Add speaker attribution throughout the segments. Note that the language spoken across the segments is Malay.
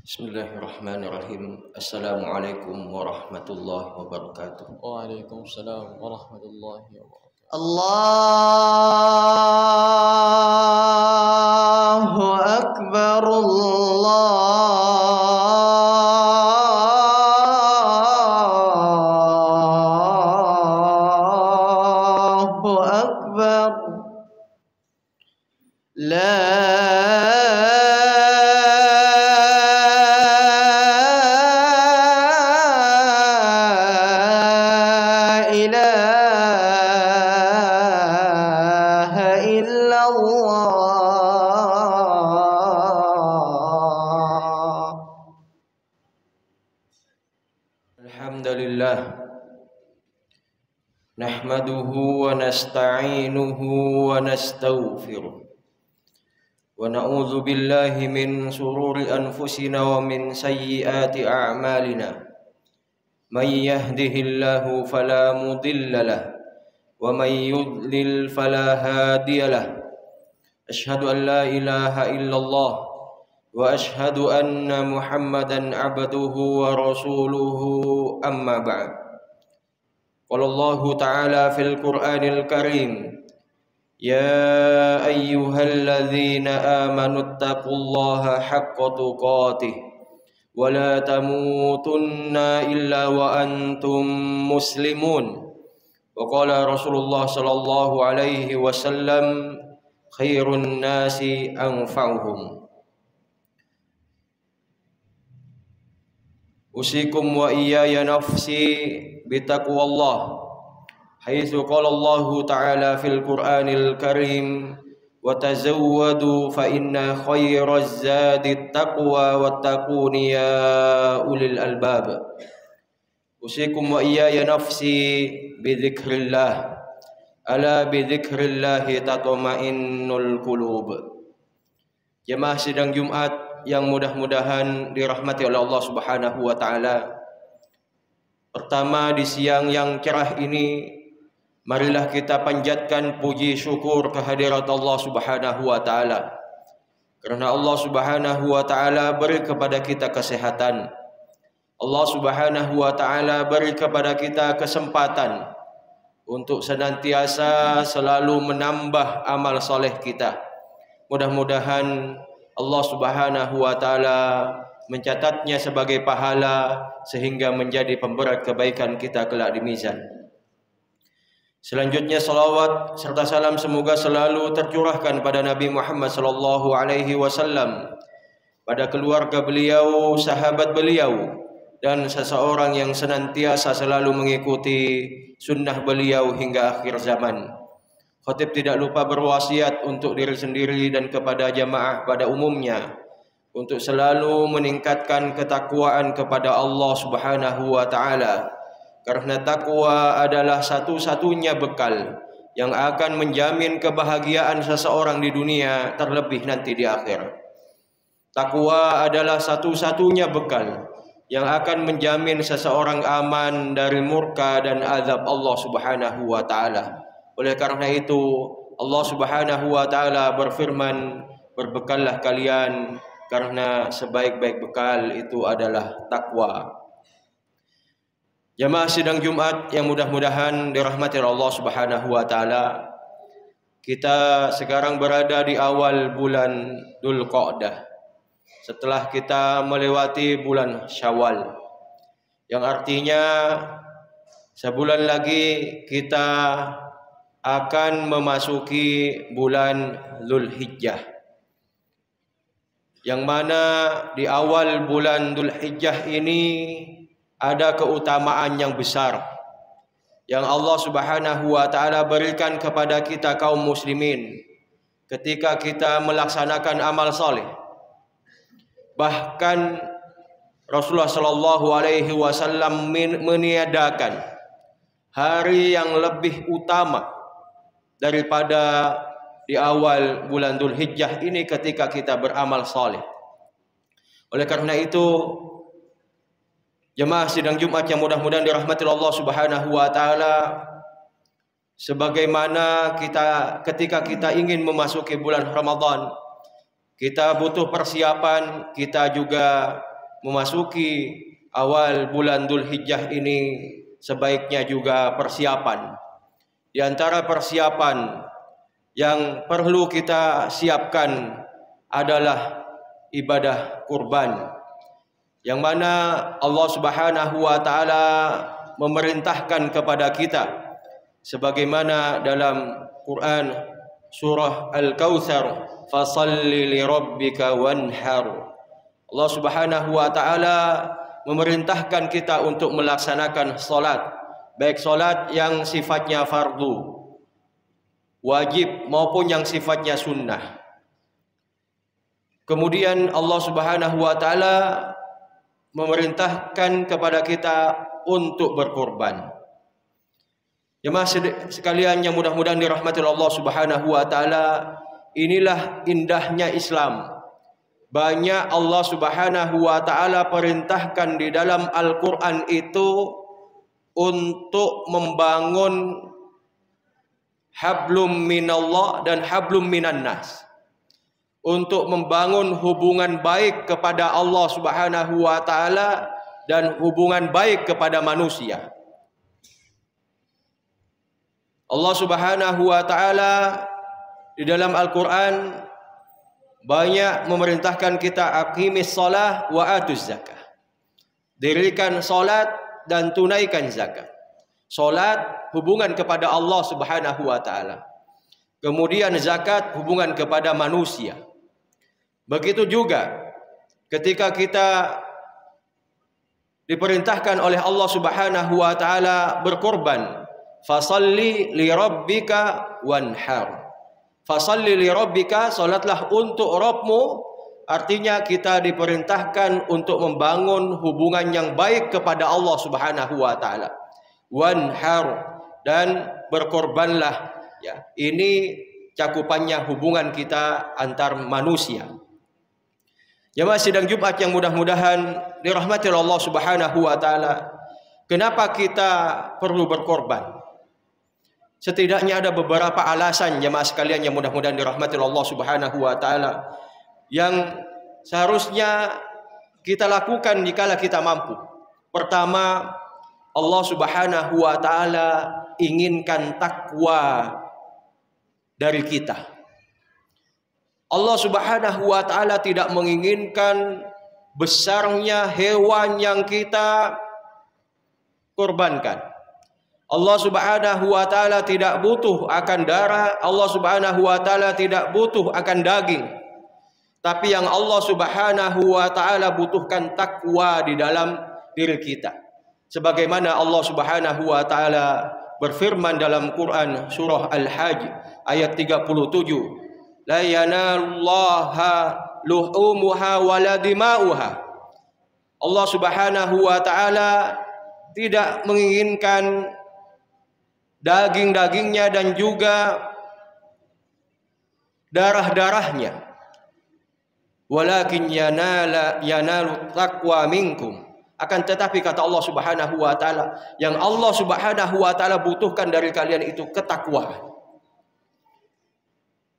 Speaker 1: Bismillahirrahmanirrahim. Assalamualaikum warahmatullahi wabarakatuh.
Speaker 2: Waalaikumsalam warahmatullahi wabarakatuh.
Speaker 3: Allahu Akbar, Allahu Akbar.
Speaker 1: Alhamdulillah. Nahmaduhu wa nasta'inuhu wa nastaghfiruh. Wa na'udzu billahi min shururi anfusina wa min sayyiati a'malina. May yahdihillahu fala mudilla lahu wa may yudlil fala hadiya lahu. Asyhadu an la ilaha illallah wa asyhadu anna Muhammadan abduhu wa rasuluhu, amma ba'd. Qala Allah Ta'ala fil Qur'anil Karim, ya ayyuhalladzina amanu taqullaha haqqa tuqatih wa la tamutunna illa wa antum muslimun. Wa qala Rasulullah sallallahu alaihi wasallam, khairun nasi anfa'uhum. Usikum wa iyaya nafsi bitaqwallah, haitsu qala Allah Ta'ala fil Qur'anil Karim, wa tazawwadu fa inna khairaz zadi taqwa wattaquni ya ulil albab. Usikum wa iyaya nafsi bidzikrillah, ala bidzikrillah tatma'innul qulub. Jemaah sidang Jumat yang mudah-mudahan dirahmati oleh Allah Subhanahu wa Ta'ala. Pertama, di siang yang cerah ini, marilah kita panjatkan puji syukur kehadirat Allah Subhanahu wa Ta'ala. Karena Allah Subhanahu wa Ta'ala beri kepada kita kesehatan. Allah Subhanahu wa Ta'ala beri kepada kita kesempatan untuk senantiasa selalu menambah amal soleh kita. Mudah-mudahan Allah Subhanahu wa Ta'ala mencatatnya sebagai pahala sehingga menjadi pemberat kebaikan kita kelak di mizan. Selanjutnya salawat serta salam semoga selalu tercurahkan pada Nabi Muhammad sallallahu alaihi wasallam, pada keluarga beliau, sahabat beliau, dan seseorang yang senantiasa selalu mengikuti sunnah beliau hingga akhir zaman. Khatib tidak lupa berwasiat untuk diri sendiri dan kepada jamaah pada umumnya untuk selalu meningkatkan ketakwaan kepada Allah Subhanahu wa Ta'ala, karena takwa adalah satu-satunya bekal yang akan menjamin kebahagiaan seseorang di dunia, terlebih nanti di akhir. Takwa adalah satu-satunya bekal yang akan menjamin seseorang aman dari murka dan azab Allah Subhanahu wa Ta'ala. Oleh karena itu Allah Subhanahu wa Ta'ala berfirman, berbekallah kalian karena sebaik-baik bekal itu adalah takwa. Jamaah sidang Jumat yang mudah-mudahan dirahmati Allah Subhanahu wa Ta'ala, kita sekarang berada di awal bulan Dzulqa'dah, setelah kita melewati bulan Syawal, yang artinya sebulan lagi kita akan memasuki bulan Dzulhijjah, yang mana di awal bulan Dzulhijjah ini ada keutamaan yang besar yang Allah Subhanahu wa Ta'ala berikan kepada kita kaum muslimin ketika kita melaksanakan amal saleh. Bahkan Rasulullah sallallahu alaihi wasallam meniadakan hari yang lebih utama daripada di awal bulan Dzulhijjah ini ketika kita beramal saleh. Oleh karena itu, jemaah sidang Jumat yang mudah-mudahan dirahmati Allah Subhanahu wa Ta'ala, sebagaimana ketika kita ingin memasuki bulan Ramadan, kita butuh persiapan, kita juga memasuki awal bulan Dzulhijjah ini sebaiknya juga persiapan. Di antara persiapan yang perlu kita siapkan adalah ibadah kurban, yang mana Allah Subhanahu wa taala memerintahkan kepada kita sebagaimana dalam Quran surah Al-Kautsar, fasalli li rabbika wanhar. Allah Subhanahu wa taala memerintahkan kita untuk melaksanakan salat, baik salat yang sifatnya fardu wajib maupun yang sifatnya sunnah. Kemudian Allah Subhanahu wa taala memerintahkan kepada kita untuk berkorban. Jemaah sekalian yang mudah-mudahan dirahmati Allah Subhanahu wa taala, inilah indahnya Islam. Banyak Allah Subhanahu wa taala perintahkan di dalam Al-Qur'an itu untuk membangun hablum minallah dan hablum minan nas, untuk membangun hubungan baik kepada Allah Subhanahu wa taala dan hubungan baik kepada manusia. Allah Subhanahu wa taala di dalam Al-Qur'an banyak memerintahkan kita aqimis shalah wa atuz zakah. Dirikan salat dan tunaikan zakat. Salat hubungan kepada Allah Subhanahu wa taala. Kemudian zakat hubungan kepada manusia. Begitu juga ketika kita diperintahkan oleh Allah Subhanahu wa taala berkorban, fasalli li rabbika wanhar. Fasalli li rabbika, salatlah untuk Rabbmu, artinya kita diperintahkan untuk membangun hubungan yang baik kepada Allah Subhanahu wa taala. Wanhar, dan berkorbanlah, ya. Ini cakupannya hubungan kita antar manusia. Jemaah sidang Jumat yang mudah-mudahan dirahmati Allah Subhanahu wa taala, kenapa kita perlu berkorban? Setidaknya ada beberapa alasan jemaah sekalian yang mudah-mudahan dirahmati Allah Subhanahu wa taala yang seharusnya kita lakukan dikala kita mampu. Pertama, Allah Subhanahu wa taala inginkan takwa dari kita. Allah Subhanahu wa taala tidak menginginkan besarnya hewan yang kita korbankan. Allah Subhanahu wa taala tidak butuh akan darah, Allah Subhanahu wa taala tidak butuh akan daging. Tapi yang Allah Subhanahu wa taala butuhkan takwa di dalam diri kita. Sebagaimana Allah Subhanahu wa taala berfirman dalam Quran surah Al-Hajj ayat 37, la yanalullaha luhumuha wala dima'uha. Allah Subhanahu wa taala tidak menginginkan daging-dagingnya dan juga darah-darahnya. Walakin yanalu taqwa minkum. Akan tetapi kata Allah Subhanahu wa taala, yang Allah Subhanahu wa taala butuhkan dari kalian itu ketakwaan.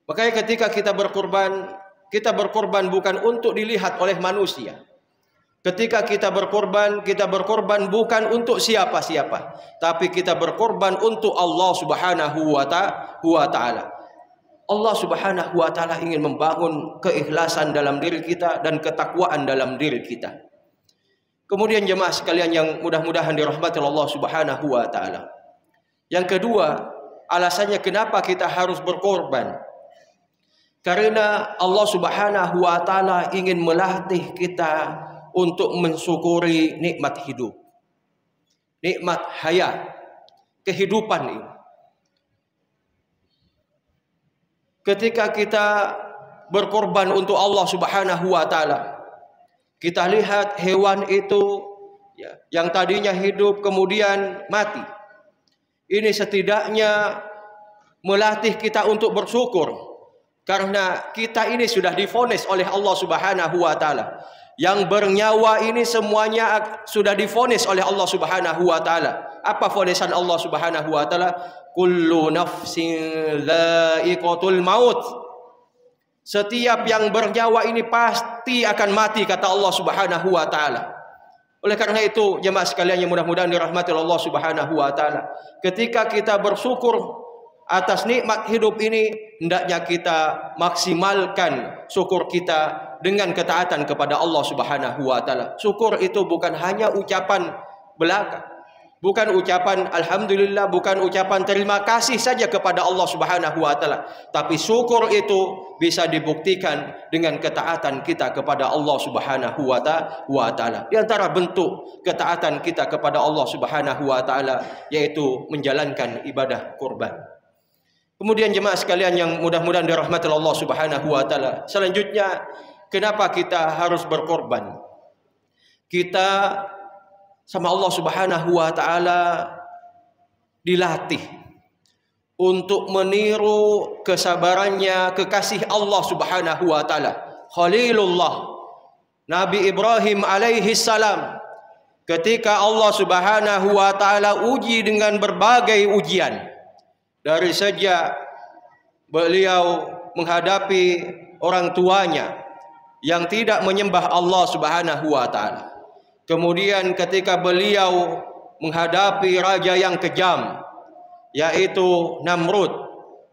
Speaker 1: Makanya ketika kita berkorban bukan untuk dilihat oleh manusia. Ketika kita berkorban bukan untuk siapa-siapa, tapi kita berkorban untuk Allah Subhanahu wa taala. Allah Subhanahu wa taala ingin membangun keikhlasan dalam diri kita dan ketakwaan dalam diri kita. Kemudian jemaah sekalian yang mudah-mudahan dirahmati Allah Subhanahu wa taala. Yang kedua, alasannya kenapa kita harus berkorban? Karena Allah Subhanahu wa taala ingin melatih kita untuk mensyukuri nikmat hidup, nikmat hayat, kehidupan ini. Ketika kita berkorban untuk Allah Subhanahu wa taala, kita lihat hewan itu ya, yang tadinya hidup kemudian mati. Ini setidaknya melatih kita untuk bersyukur, karena kita ini sudah divonis oleh Allah Subhanahu wa taala. Yang bernyawa ini semuanya sudah divonis oleh Allah Subhanahu wa taala. Apa vonisan Allah Subhanahu wa taala? Kullu nafsin dha'iqatul maut. Setiap yang bernyawa ini pasti akan mati, kata Allah Subhanahu wa taala. Oleh karena itu, jemaah sekalian yang mudah-mudahan dirahmati Allah Subhanahu wa taala, ketika kita bersyukur atas nikmat hidup ini, hendaknya kita maksimalkan syukur kita dengan ketaatan kepada Allah Subhanahu wa taala. Syukur itu bukan hanya ucapan belaka, bukan ucapan alhamdulillah, bukan ucapan terima kasih saja kepada Allah Subhanahu wa taala, tapi syukur itu bisa dibuktikan dengan ketaatan kita kepada Allah Subhanahu wa taala. Di antara bentuk ketaatan kita kepada Allah Subhanahu wa taala yaitu menjalankan ibadah kurban. Kemudian jemaah sekalian yang mudah-mudahan dirahmati Allah Subhanahu wa taala, selanjutnya kenapa kita harus berkorban? Kita sama Allah Subhanahu wa taala dilatih untuk meniru kesabarannya kekasih Allah Subhanahu wa taala, Khalilullah Nabi Ibrahim alaihi salam. Ketika Allah Subhanahu wa taala uji dengan berbagai ujian, dari sejak beliau menghadapi orang tuanya yang tidak menyembah Allah Subhanahu wa taala. Kemudian ketika beliau menghadapi raja yang kejam, yaitu Namrud,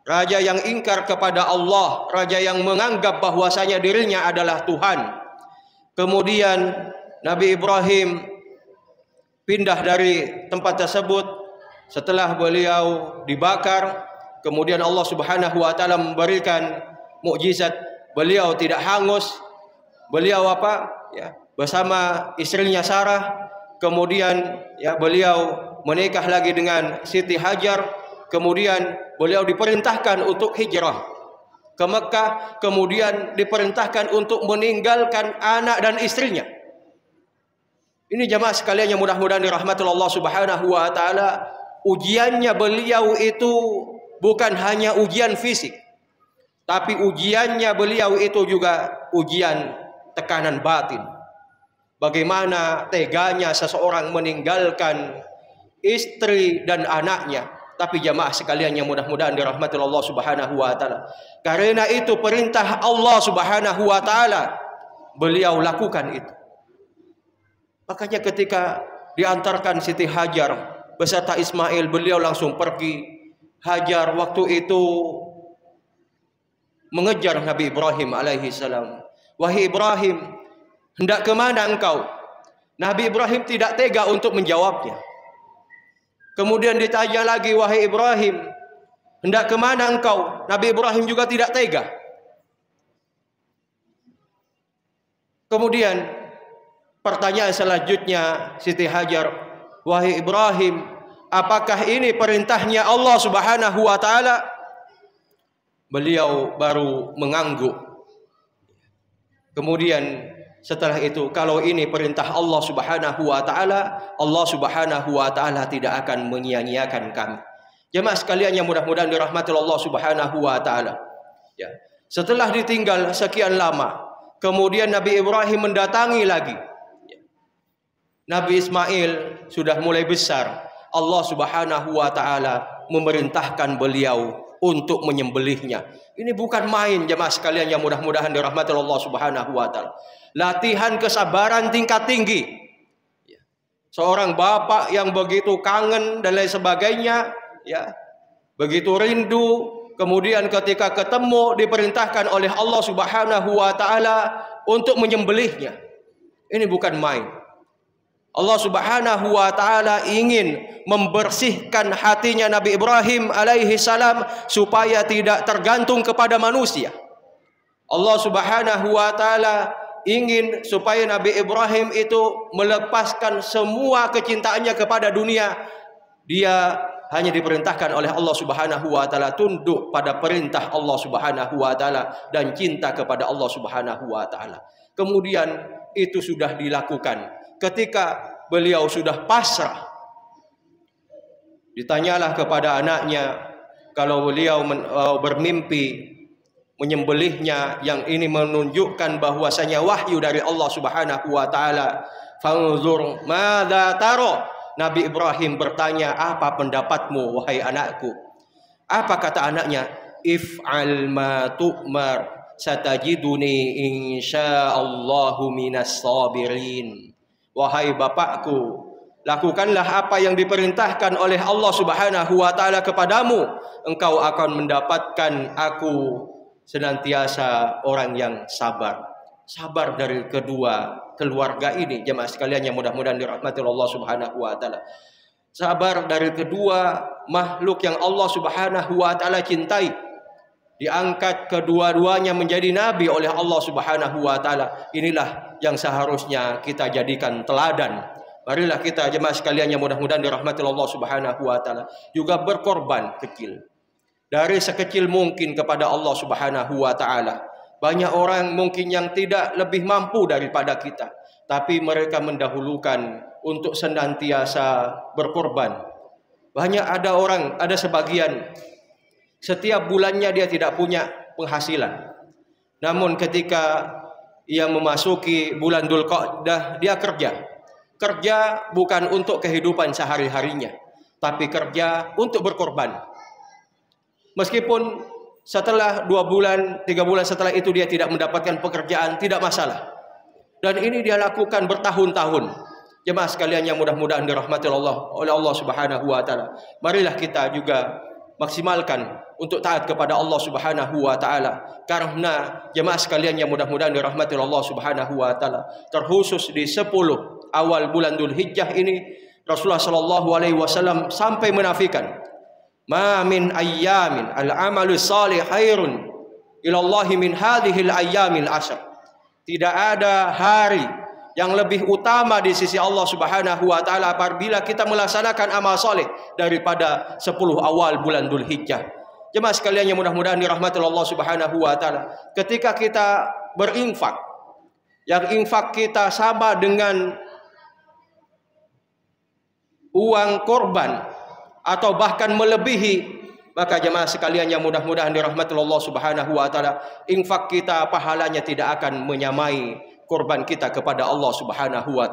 Speaker 1: raja yang ingkar kepada Allah, raja yang menganggap bahwasanya dirinya adalah Tuhan. Kemudian Nabi Ibrahim pindah dari tempat tersebut setelah beliau dibakar. Kemudian Allah Subhanahu wa taala memberikan mukjizat, beliau tidak hangus. Beliau bersama istrinya Sarah. Kemudian beliau menikah lagi dengan Siti Hajar. Kemudian beliau diperintahkan untuk hijrah ke Mekah. Kemudian diperintahkan untuk meninggalkan anak dan istrinya. Ini jamaah sekalian yang mudah-mudahan dirahmati Allah Subhanahu wa taala. Ujiannya beliau itu bukan hanya ujian fisik, tapi ujiannya beliau itu juga ujian tekanan batin. Bagaimana teganya seseorang meninggalkan istri dan anaknya. Tapi jamaah sekalian yang mudah-mudahan dirahmati Allah Subhanahu wa taala, karena itu perintah Allah Subhanahu wa taala, beliau lakukan itu. Makanya ketika diantarkan Siti Hajar beserta Ismail, beliau langsung pergi. Hajar waktu itu mengejar Nabi Ibrahim alaihi salam. Wahai Ibrahim, hendak kemana engkau? Nabi Ibrahim tidak tega untuk menjawabnya. Kemudian ditanya lagi, wahai Ibrahim, hendak kemana engkau? Nabi Ibrahim juga tidak tega. Kemudian pertanyaan selanjutnya Siti Hajar, wahai Ibrahim, apakah ini perintahnya Allah Subhanahu wa taala? Beliau baru mengangguk. Kemudian setelah itu, kalau ini perintah Allah Subhanahu wa taala, Allah Subhanahu wa taala tidak akan menyia-nyiakan kami. Jemaah sekalian yang mudah-mudahan dirahmati Allah Subhanahu wa taala. Setelah ditinggal sekian lama, kemudian Nabi Ibrahim mendatangi lagi. Nabi Ismail sudah mulai besar. Allah Subhanahu wa taala memerintahkan beliau untuk menyembelihnya. Ini bukan main jemaah sekalian yang mudah-mudahan dirahmati Allah Subhanahu wa taala. Latihan kesabaran tingkat tinggi. Seorang bapak yang begitu kangen dan lain sebagainya, begitu rindu, kemudian ketika ketemu diperintahkan oleh Allah Subhanahu wa taala untuk menyembelihnya. Ini bukan main. Allah Subhanahu wa taala ingin membersihkan hatinya Nabi Ibrahim alaihi salam supaya tidak tergantung kepada manusia. Allah Subhanahu wa taala ingin supaya Nabi Ibrahim itu melepaskan semua kecintaannya kepada dunia. Dia hanya diperintahkan oleh Allah Subhanahu wa taala tunduk pada perintah Allah Subhanahu wa taala dan cinta kepada Allah Subhanahu wa taala. Kemudian itu sudah dilakukan. Ketika beliau sudah pasrah, ditanyalah kepada anaknya kalau beliau bermimpi menyembelihnya, yang ini menunjukkan bahwasanya wahyu dari Allah Subhanahu wa taala. Fanzur madza tara. Nabi Ibrahim bertanya, apa pendapatmu wahai anakku? Apa kata anaknya? If'al ma tu'mar. satajiduni insyaallahu minas sabirin. Wahai bapakku, lakukanlah apa yang diperintahkan oleh Allah Subhanahu wa taala kepadamu, engkau akan mendapatkan aku senantiasa orang yang sabar. Sabar dari kedua keluarga ini, jemaah sekalian yang mudah-mudahan dirahmati Allah Subhanahu wa taala. Sabar dari kedua makhluk yang Allah Subhanahu wa taala cintai. Diangkat kedua-duanya menjadi nabi oleh Allah Subhanahu wa taala. Inilah yang seharusnya kita jadikan teladan. Marilah kita jemaah sekalian yang mudah-mudahan dirahmati Allah Subhanahu wa taala juga berkorban kecil. Dari sekecil mungkin kepada Allah Subhanahu wa taala. Banyak orang mungkin yang tidak lebih mampu daripada kita, tapi mereka mendahulukan untuk senantiasa berkorban. Banyak ada sebagian setiap bulannya dia tidak punya penghasilan. Namun ketika ia memasuki bulan Dzulqa'dah, dia kerja. Kerja bukan untuk kehidupan sehari-harinya, tapi kerja untuk berkorban. Meskipun setelah 2 bulan, 3 bulan setelah itu dia tidak mendapatkan pekerjaan, tidak masalah. Dan ini dia lakukan bertahun-tahun. Jemaah sekalian yang mudah-mudahan dirahmati Allah oleh Allah Subhanahu wa taala. Marilah kita juga maksimalkan untuk taat kepada Allah Subhanahu wa taala. Karena jemaah sekalian yang mudah-mudahan dirahmati Allah Subhanahu wa taala, terkhusus di 10 awal bulan Dzulhijjah ini Rasulullah sallallahu alaihi wasallam sampai menafikan, "Ma min ayyamin al-amalu salih khairun ila Allah min hadhil ayyamil ashr." Tidak ada hari yang lebih utama di sisi Allah Subhanahu wa taala apabila kita melaksanakan amal saleh daripada 10 awal bulan Dzulhijjah. Jemaah sekalian yang mudah-mudahan dirahmati Allah Subhanahu wa taala, ketika kita berinfak, yang infak kita sama dengan uang korban atau bahkan melebihi, maka jemaah sekalian yang mudah-mudahan dirahmati Allah Subhanahu wa taala, infak kita pahalanya tidak akan menyamai korban kita kepada Allah Subhanahu wa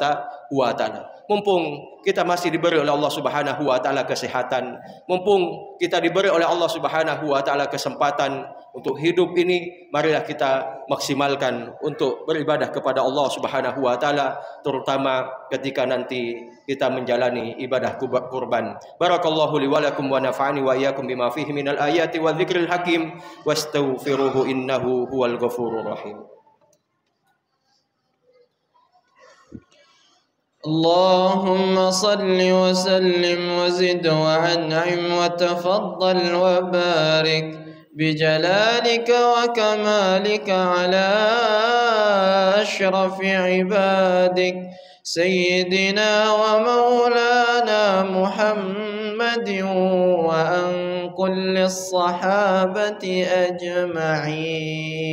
Speaker 1: taala. Mumpung kita masih diberi oleh Allah Subhanahu wa taala kesehatan, mumpung kita diberi oleh Allah Subhanahu wa taala kesempatan untuk hidup ini, marilah kita maksimalkan untuk beribadah kepada Allah Subhanahu wa taala, terutama ketika nanti kita menjalani ibadah kurban. Barakallahu li wa lakum wa nafa'ani wa iyyakum bima fihi minal ayati wa dzikril hakim wastaghfiruhu innahu huwal ghafurur rahim.
Speaker 3: اللهم صل وسلم وزد وأنعم وتفضل وبارك بجلالك وكمالك على أشرف عبادك سيدنا ومولانا محمد وعن كل الصحابة أجمعين.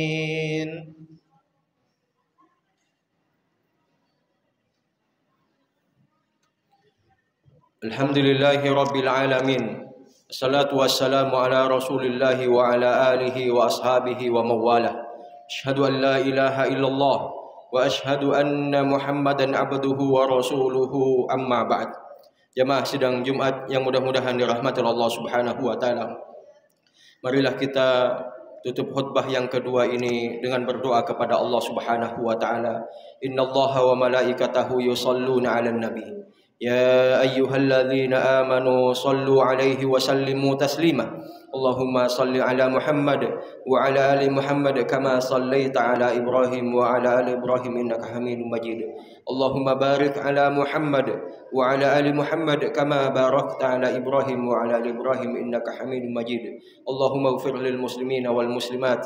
Speaker 1: Alhamdulillahi Rabbil Alamin. Assalatu wassalamu ala rasulillahi wa ala alihi wa ashabihi wa mawala. Ashhadu an la ilaha illallah wa ashhadu anna Muhammadan abduhu wa rasuluhu, amma ba'd. Jamaah sidang Jumat yang mudah-mudahan dirahmati Allah Subhanahu wa taala. Marilah kita tutup khutbah yang kedua ini dengan berdoa kepada Allah Subhanahu wa taala. Innallaha wa malaikatahu yusalluna 'alan nabi. يا أيها الذين آمنوا صلوا عليه وسلموا تسليما. اللهم صل على محمد وعلى آل محمد كما صليت على إبراهيم وعلى آل إبراهيم إنك حميد مجيد. اللهم بارك على محمد وعلى آل محمد كما باركت على إبراهيم وعلى آل إبراهيم إنك حميد مجيد. اللهم اغفر للمسلمين والمسلمات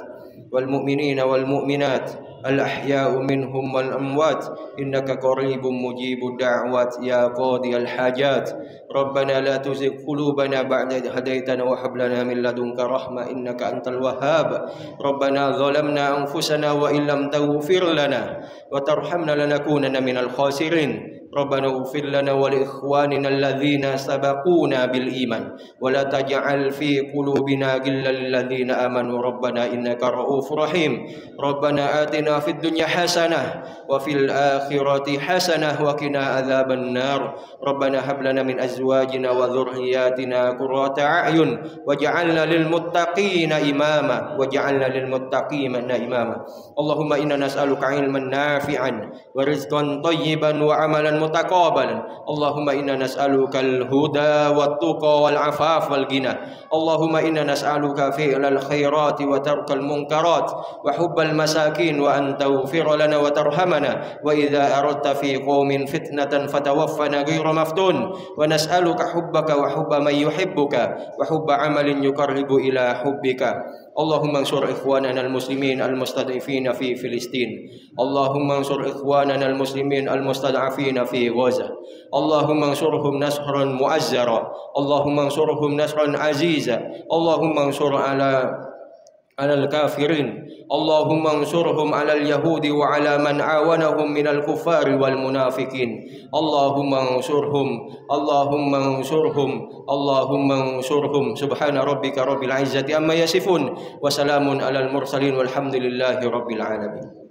Speaker 1: والمؤمنين والمؤمنات الأحياء منهم والأموات إنك قريب مجيب الدعوات يا قاضي الحاجات. ربنا لا تزغ قلوبنا بعد إذ هديتنا وهب لنا من لدنك رحمة إنك أنت الوهاب. ربنا ظلمنا أنفسنا وإن لم تغفر لنا وترحمنا لنكونن من الخاسرين. ربنا اغفر لنا ولإخواننا الذين سبقونا بالإيمان ولا تجعل في قلوبنا غلا للذين آمنوا ربنا إنك رؤوف رحيم ربنا آتنا في الدنيا حسنة وفي الآخرة حسنة وقنا عذاب النار ربنا هب لنا من أزواجنا وذرياتنا قرة أعين واجعلنا للمتقين إماما اللهم إنا نسألك علما نافعا ورزقا طيبا وعملا متقابلا اللهم إنا نسألك الهدى والتقى والعفاف والغنى اللهم إنا نسألك فعل الخيرات وترك المنكرات وحب المساكين وأن تغفر لنا وترحمنا وإذا أردت في قوم فتنة فتوفنا غير مفتون ونسألك حبك وحب من يحبك وحب عمل يقرب إلى حبك اللهم انصر إخواننا المسلمين المستضعفين في فلسطين اللهم انصر إخواننا المسلمين المستضعفين في غزة اللهم انصرهم نصرا مؤزرا اللهم انصرهم نصرا عزيزا اللهم انصر على الكافرين اللهم انصرهم على اليهود وعلى من عاونهم من الكفار والمنافقين اللهم انصرهم سبحان ربك رب العزة عما يصفون وسلام على المرسلين والحمد لله رب العالمين.